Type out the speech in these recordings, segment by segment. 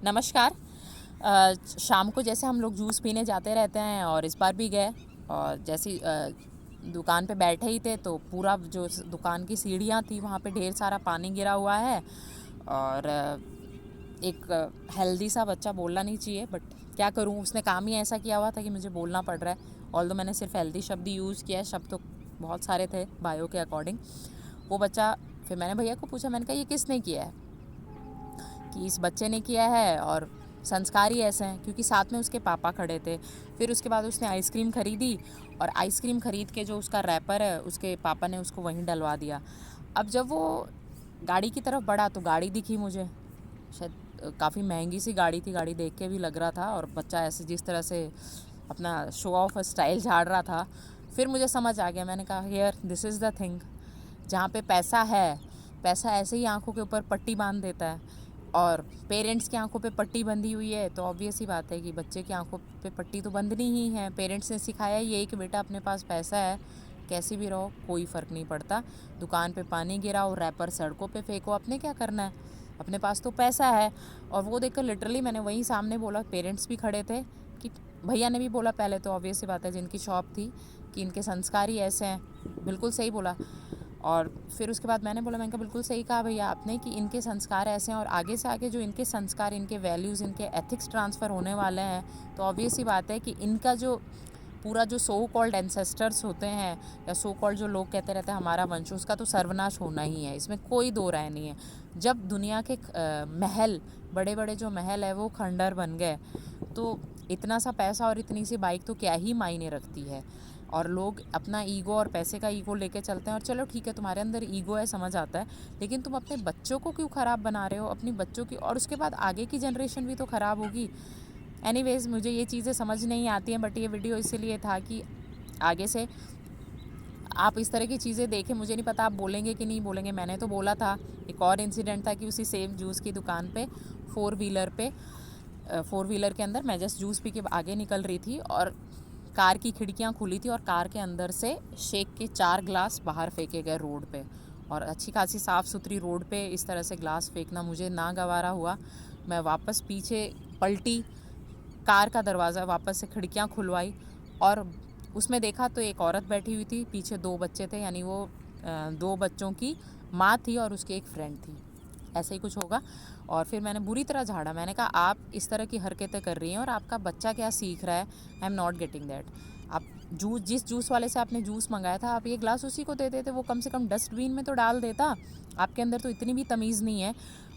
नमस्कार। शाम को जैसे हम लोग जूस पीने जाते रहते हैं और इस बार भी गए। और जैसे दुकान पे बैठे ही थे तो पूरा जो दुकान की सीढ़ियाँ थी वहाँ पे ढेर सारा पानी गिरा हुआ है। और एक हेल्दी सा बच्चा, बोलना नहीं चाहिए बट क्या करूँ, उसने काम ही ऐसा किया हुआ था कि मुझे बोलना पड़ रहा है। ऑल्दो मैंने सिर्फ हेल्दी शब्द यूज़ किया है, शब्द तो बहुत सारे थे बायो के अकॉर्डिंग। वो बच्चा, फिर मैंने भैया को पूछा, मैंने कहा ये किसने किया है, कि इस बच्चे ने किया है। और संस्कार ही ऐसे हैं, क्योंकि साथ में उसके पापा खड़े थे। फिर उसके बाद उसने आइसक्रीम ख़रीदी और आइसक्रीम ख़रीद के जो उसका रैपर है उसके पापा ने उसको वहीं डलवा दिया। अब जब वो गाड़ी की तरफ बढ़ा तो गाड़ी दिखी मुझे, शायद काफ़ी महंगी सी गाड़ी थी, गाड़ी देख के भी लग रहा था। और बच्चा ऐसे जिस तरह से अपना शो ऑफ स्टाइल झाड़ रहा था, फिर मुझे समझ आ गया। मैंने कहा here this is the thing, जहाँ पे पैसा है, पैसा ऐसे ही आंखों के ऊपर पट्टी बांध देता है। और पेरेंट्स की आंखों पे पट्टी बंधी हुई है तो ऑब्वियस ही बात है कि बच्चे की आंखों पे पट्टी तो बंधनी ही है। पेरेंट्स ने सिखाया ये कि बेटा अपने पास पैसा है, कैसी भी रहो कोई फ़र्क नहीं पड़ता, दुकान पे पानी गिराओ, रैपर सड़कों पे फेंको, अपने क्या करना है, अपने पास तो पैसा है। और वो देखकर लिटरली मैंने वहीं सामने बोला, पेरेंट्स भी खड़े थे, कि भैया ने भी बोला पहले तो ऑब्वियस सी बात है जिनकी शॉप थी, कि इनके संस्कार ही ऐसे हैं, बिल्कुल सही बोला। और फिर उसके बाद मैंने बोला, मैंने कहा बिल्कुल सही कहा भैया आपने कि इनके संस्कार ऐसे हैं, और आगे से आगे जो इनके संस्कार, इनके वैल्यूज़, इनके एथिक्स ट्रांसफ़र होने वाले हैं, तो ऑब्वियस ही बात है कि इनका जो पूरा जो सो कॉल्ड एंसेस्टर्स होते हैं, या सो कॉल्ड जो लोग कहते रहते हैं हमारा वंश, उसका तो सर्वनाश होना ही है, इसमें कोई दो राय नहीं है। जब दुनिया के महल, बड़े बड़े जो महल है वो खंडर बन गए, तो इतना सा पैसा और इतनी सी बाइक तो क्या ही मायने रखती है। और लोग अपना ईगो और पैसे का ईगो लेके चलते हैं। और चलो ठीक है, तुम्हारे अंदर ईगो है, समझ आता है, लेकिन तुम अपने बच्चों को क्यों ख़राब बना रहे हो, अपनी बच्चों की, और उसके बाद आगे की जनरेशन भी तो ख़राब होगी। एनीवेज़, मुझे ये चीज़ें समझ नहीं आती हैं, बट ये वीडियो इसीलिए था कि आगे से आप इस तरह की चीज़ें देखें। मुझे नहीं पता आप बोलेंगे कि नहीं बोलेंगे, मैंने तो बोला था। एक और इंसिडेंट था कि उसी सेम जूस की दुकान पे फोर व्हीलर के अंदर मैं जस्ट जूस पी के आगे निकल रही थी और कार की खिड़कियां खुली थी और कार के अंदर से शेक के 4 ग्लास बाहर फेंके गए रोड पे। और अच्छी खासी साफ़ सुथरी रोड पे इस तरह से ग्लास फेंकना मुझे ना गवारा हुआ। मैं वापस पीछे पलटी, कार का दरवाज़ा वापस से खिड़कियां खुलवाई, और उसमें देखा तो एक औरत बैठी हुई थी, पीछे 2 बच्चे थे, यानी वो 2 बच्चों की माँ थी और उसकी एक फ्रेंड थी, ऐसे ही कुछ होगा। और फिर मैंने बुरी तरह झाड़ा। मैंने कहा आप इस तरह की हरकतें कर रही हैं और आपका बच्चा क्या सीख रहा है, I am not getting that. आप जिस जूस वाले से आपने जूस मंगाया था, आप ये ग्लास उसी को दे देते, वो कम से कम डस्टबिन में तो डाल देता। आपके अंदर तो इतनी भी तमीज़ नहीं है।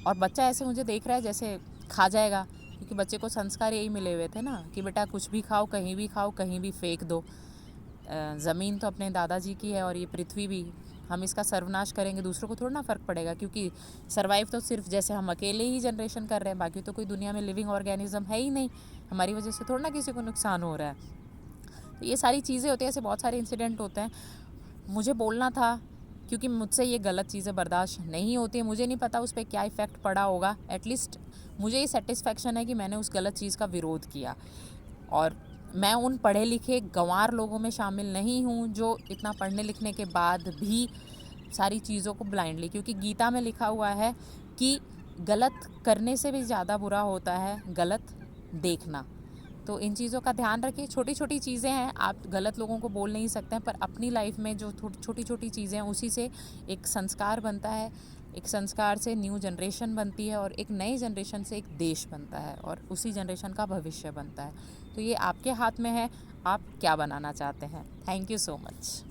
और बच्चा ऐसे मुझे देख रहा है जैसे खा जाएगा, क्योंकि बच्चे को संस्कार यही मिले हुए थे ना, कि बेटा कुछ भी खाओ, कहीं भी फेंक दो। ज़मीन तो अपने दादाजी की है और ये पृथ्वी भी, हम इसका सर्वनाश करेंगे, दूसरों को थोड़ा ना फ़र्क पड़ेगा, क्योंकि सर्वाइव तो सिर्फ जैसे हम अकेले ही जनरेशन कर रहे हैं, बाकी तो कोई दुनिया में लिविंग ऑर्गेनिज्म है ही नहीं। हमारी वजह से थोड़ा ना किसी को नुकसान हो रहा है। तो ये सारी चीज़ें होती हैं, ऐसे बहुत सारे इंसिडेंट होते हैं। मुझे बोलना था, क्योंकि मुझसे ये गलत चीज़ें बर्दाश्त नहीं होती हैं। मुझे नहीं पता उस पर क्या इफ़ेक्ट पड़ा होगा, एटलीस्ट मुझे ये सेटिस्फेक्शन है कि मैंने उस गलत चीज़ का विरोध किया। और मैं उन पढ़े लिखे गंवार लोगों में शामिल नहीं हूँ जो इतना पढ़ने लिखने के बाद भी सारी चीज़ों को ब्लाइंडली, क्योंकि गीता में लिखा हुआ है कि गलत करने से भी ज़्यादा बुरा होता है गलत देखना। तो इन चीज़ों का ध्यान रखिए। छोटी छोटी चीज़ें हैं, आप गलत लोगों को बोल नहीं सकते हैं, पर अपनी लाइफ में जो छोटी छोटी चीज़ें हैं उसी से एक संस्कार बनता है, एक संस्कार से न्यू जनरेशन बनती है, और एक नई जनरेशन से एक देश बनता है, और उसी जनरेशन का भविष्य बनता है। तो ये आपके हाथ में है, आप क्या बनाना चाहते हैं। Thank you so much.